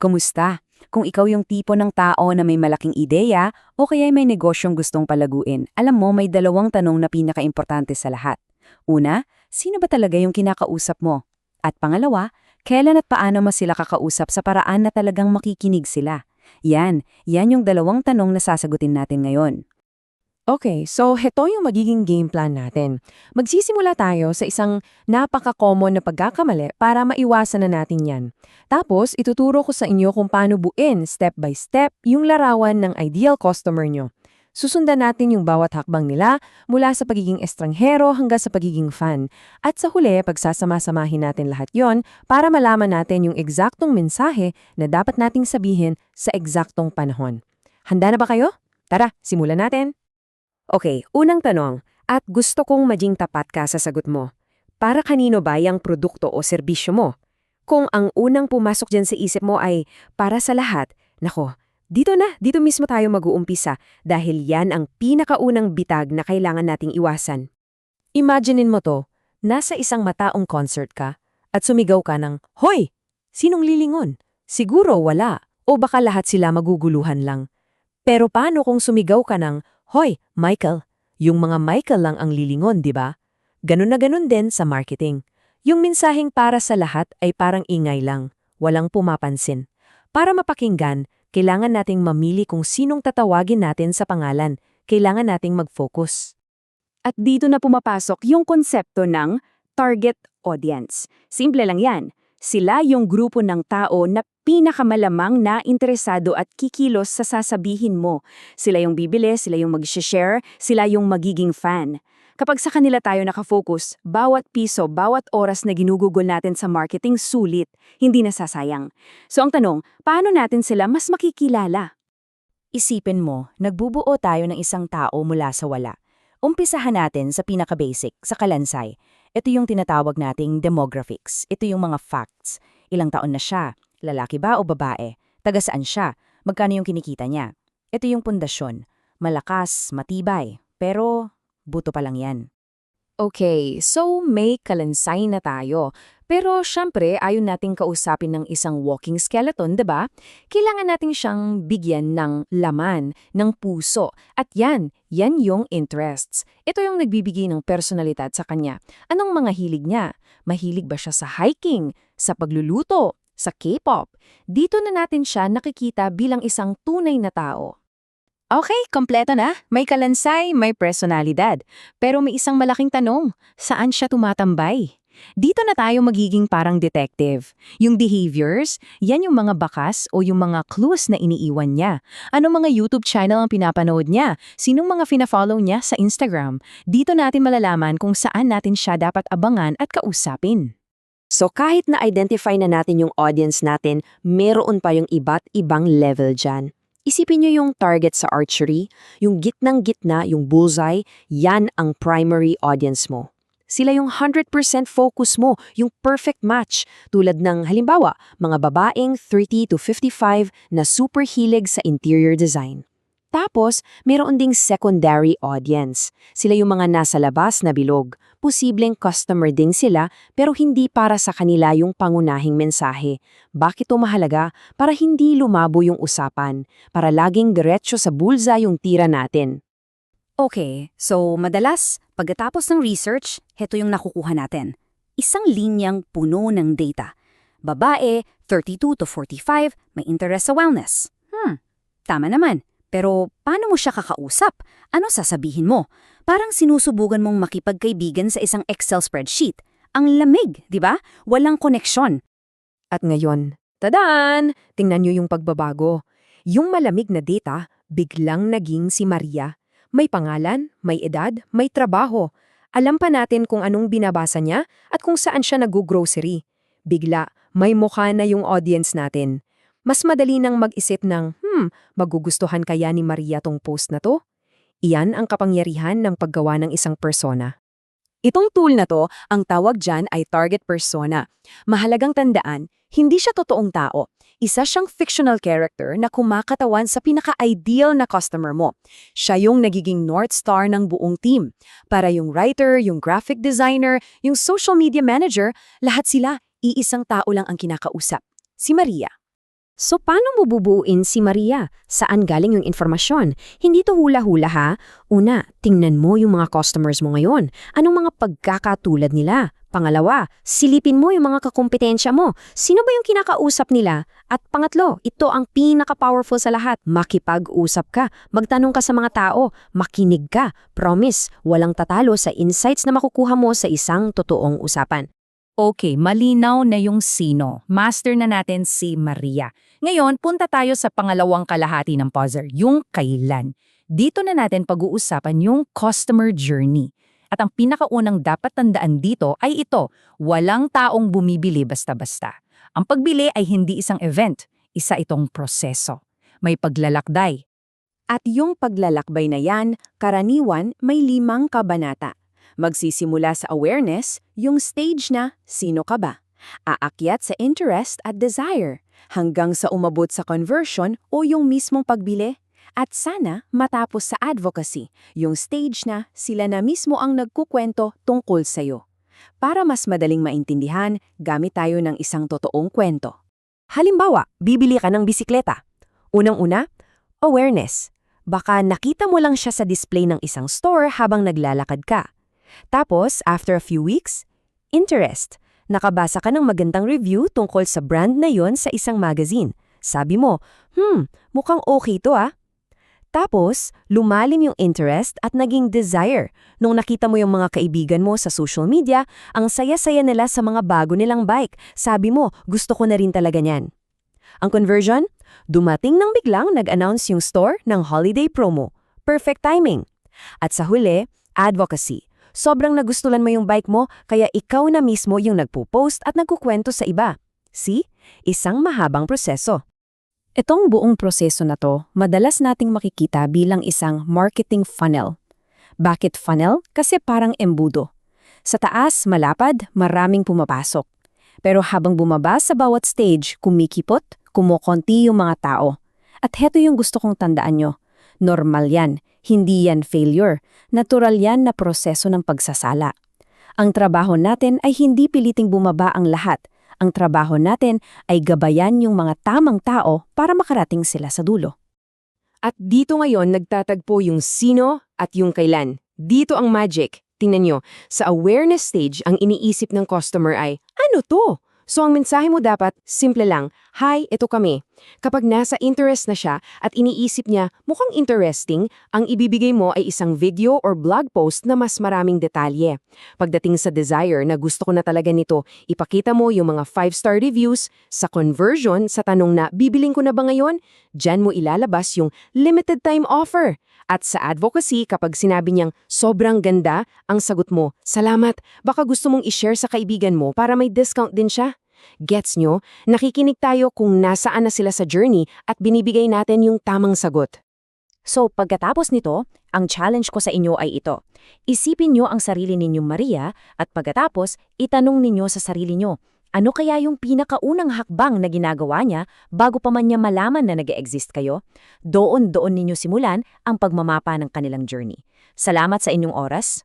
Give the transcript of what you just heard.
Kumusta? Kung ikaw yung tipo ng tao na may malaking ideya o kaya may negosyong gustong palaguin, alam mo may dalawang tanong na pinakaimportante sa lahat. Una, sino ba talaga yung kinakausap mo? At pangalawa, kailan at paano mo sila kakausap sa paraan na talagang makikinig sila? Yan yung dalawang tanong na sasagutin natin ngayon. Okay, so heto yung magiging game plan natin. Magsisimula tayo sa isang napaka-common na pagkakamali para maiwasan na natin yan. Tapos, ituturo ko sa inyo kung paano buuin step by step yung larawan ng ideal customer nyo. Susundan natin yung bawat hakbang nila mula sa pagiging estranghero hanggang sa pagiging fan. At sa huli, pagsasama-samahin natin lahat yon para malaman natin yung eksaktong mensahe na dapat nating sabihin sa eksaktong panahon. Handa na ba kayo? Tara, simulan natin! Okay, unang tanong, at gusto kong maging tapat ka sa sagot mo. Para kanino ba yung produkto o serbisyo mo? Kung ang unang pumasok dyan sa isip mo ay para sa lahat, nako, dito mismo tayo mag-uumpisa dahil yan ang pinakaunang bitag na kailangan nating iwasan. Imaginein mo to, nasa isang mataong concert ka at sumigaw ka ng, "Hoy! Sinong lilingon? Siguro wala, o baka lahat sila maguguluhan lang." Pero paano kung sumigaw ka ng, "Hoy, Michael," yung mga Michael lang ang lilingon, di ba? Ganun na ganun din sa marketing. Yung mensaheng para sa lahat ay parang ingay lang, walang pumapansin. Para mapakinggan, kailangan nating mamili kung sinong tatawagin natin sa pangalan. Kailangan nating mag-focus. At dito na pumapasok yung konsepto ng target audience. Simple lang yan. Sila yung grupo ng tao na pinakamalamang na interesado at kikilos sa sasabihin mo. Sila yung bibili, sila yung mag-share, sila yung magiging fan. Kapag sa kanila tayo nakafocus, bawat piso, bawat oras na ginugugol natin sa marketing sulit, hindi nasasayang. So ang tanong, paano natin sila mas makikilala? Isipin mo, nagbubuo tayo ng isang tao mula sa wala. Umpisahan natin sa pinaka-basic, sa kalansay. Ito yung tinatawag nating demographics. Ito yung mga facts. Ilang taon na siya? Lalaki ba o babae? Taga saan siya? Magkano yung kinikita niya? Ito yung pundasyon. Malakas, matibay. Pero, buto pa lang yan. Okay, so may kalansay na tayo. Pero syempre, ayon nating kausapin ng isang walking skeleton, 'di ba? Kailangan nating siyang bigyan ng laman, ng puso. At yan yung interests. Ito yung nagbibigay ng personalidad sa kanya. Anong mga hilig niya? Mahilig ba siya sa hiking, sa pagluluto, sa K-pop? Dito na natin siya nakikita bilang isang tunay na tao. Okay, kompleto na. May kalansay, may personalidad. Pero may isang malaking tanong, saan siya tumatambay? Dito na tayo magiging parang detective. Yung behaviors, yan yung mga bakas o yung mga clues na iniiwan niya. Ano mga YouTube channel ang pinapanood niya? Sinong mga fina-follow niya sa Instagram? Dito natin malalaman kung saan natin siya dapat abangan at kausapin. So kahit na-identify na natin yung audience natin, meron pa yung iba't ibang level dyan. Isipin nyo yung target sa archery, yung gitnang-gitna, yung bullseye, yan ang primary audience mo. Sila yung 100% focus mo, yung perfect match, tulad ng halimbawa, mga babaeng 30 to 55 na super hilig sa interior design. Tapos, meron ding secondary audience. Sila yung mga nasa labas na bilog. Posibleng customer din sila pero hindi para sa kanila yung pangunahing mensahe. Bakit ito mahalaga? Para hindi lumabo yung usapan. Para laging diretso sa bulsa yung tira natin. Okay, so madalas, pagkatapos ng research, heto yung nakukuha natin. Isang linyang puno ng data. Babae, 32 to 45, may interest sa wellness. Tama naman. Pero paano mo siya kakausap? Ano sasabihin mo? Parang sinusubugan mong makipagkaibigan sa isang Excel spreadsheet. Ang lamig, di ba? Walang koneksyon. At ngayon, tadaan! Tingnan nyo yung pagbabago. Yung malamig na data, biglang naging si Maria. May pangalan, may edad, may trabaho. Alam pa natin kung anong binabasa niya at kung saan siya nag-grocery. Bigla, may mukha na yung audience natin. Mas madali nang mag-isip ng, magugustuhan kaya ni Maria tong post na to? Iyan ang kapangyarihan ng paggawa ng isang persona. Itong tool na to, ang tawag dyan ay target persona. Mahalagang tandaan, hindi siya totoong tao. Isa siyang fictional character na kumakatawan sa pinaka-ideal na customer mo. Siya yung nagiging North Star ng buong team. Para yung writer, yung graphic designer, yung social media manager, lahat sila, iisang tao lang ang kinakausap. Si Maria. So paano mo bubuuin si Maria? Saan galing yung informasyon? Hindi to hula-hula ha. Una, tingnan mo yung mga customers mo ngayon. Anong mga pagkakatulad nila? Pangalawa, silipin mo yung mga kakumpetensya mo. Sino ba yung kinakausap nila? At pangatlo, ito ang pinaka-powerful sa lahat. Makipag-usap ka. Magtanong ka sa mga tao. Makinig ka. Promise, walang tatalo sa insights na makukuha mo sa isang totoong usapan. Okay, malinaw na yung sino. Master na natin si Maria. Ngayon, punta tayo sa pangalawang kalahati ng puzzle, yung kailan. Dito na natin pag-uusapan yung customer journey. At ang pinakaunang dapat tandaan dito ay ito, walang taong bumibili basta-basta. Ang pagbili ay hindi isang event, isa itong proseso. May paglalakday. At yung paglalakbay na yan, karaniwan may 5 kabanata. Magsisimula sa awareness, yung stage na sino ka ba? Aakyat sa interest at desire, hanggang sa umabot sa conversion o yung mismong pagbili. At sana matapos sa advocacy, yung stage na sila na mismo ang nagkukwento tungkol sa'yo. Para mas madaling maintindihan, gamit tayo ng isang totoong kwento. Halimbawa, bibili ka ng bisikleta. Unang-una, awareness. Baka nakita mo lang siya sa display ng isang store habang naglalakad ka. Tapos, after a few weeks, interest. Nakabasa ka ng magandang review tungkol sa brand na yon sa isang magazine. Sabi mo, mukhang okay to ah. Tapos, lumalim yung interest at naging desire. Nung nakita mo yung mga kaibigan mo sa social media, ang saya-saya nila sa mga bago nilang bike. Sabi mo, gusto ko na rin talaga niyan. Ang conversion? Dumating nang biglang nag-announce yung store ng holiday promo. Perfect timing. At sa huli, advocacy. Sobrang nagustuhan mo yung bike mo, kaya ikaw na mismo yung nagpo-post at nagkukwento sa iba. See? Isang mahabang proseso. Itong buong proseso na to, madalas nating makikita bilang isang marketing funnel. Bakit funnel? Kasi parang embudo. Sa taas, malapad, maraming pumapasok. Pero habang bumaba sa bawat stage, kumikipot, kumukonti yung mga tao. At heto yung gusto kong tandaan nyo. Normal yan. Hindi yan failure. Natural yan na proseso ng pagsasala. Ang trabaho natin ay hindi piliting bumaba ang lahat. Ang trabaho natin ay gabayan yung mga tamang tao para makarating sila sa dulo. At dito ngayon nagtatagpo yung sino at yung kailan. Dito ang magic. Tingnan nyo, sa awareness stage ang iniisip ng customer ay, ano to? So ang mensahe mo dapat, simple lang, hi, ito kami. Kapag nasa interest na siya at iniisip niya mukhang interesting, ang ibibigay mo ay isang video or blog post na mas maraming detalye. Pagdating sa desire na gusto ko na talaga nito, ipakita mo yung mga 5-star reviews. Sa conversion, sa tanong na bibiling ko na ba ngayon, dyan mo ilalabas yung limited time offer. At sa advocacy, kapag sinabi niyang sobrang ganda, ang sagot mo, salamat, baka gusto mong i-share sa kaibigan mo para may discount din siya. Gets nyo? Nakikinig tayo kung nasaan na sila sa journey at binibigay natin yung tamang sagot. So, pagkatapos nito, ang challenge ko sa inyo ay ito. Isipin nyo ang sarili ninyong Maria at pagkatapos, itanong ninyo sa sarili nyo, ano kaya yung pinakaunang hakbang na ginagawa niya bago pa man niya malaman na nag-e-exist kayo? Doon ninyo simulan ang pagmamapa ng kanilang journey. Salamat sa inyong oras.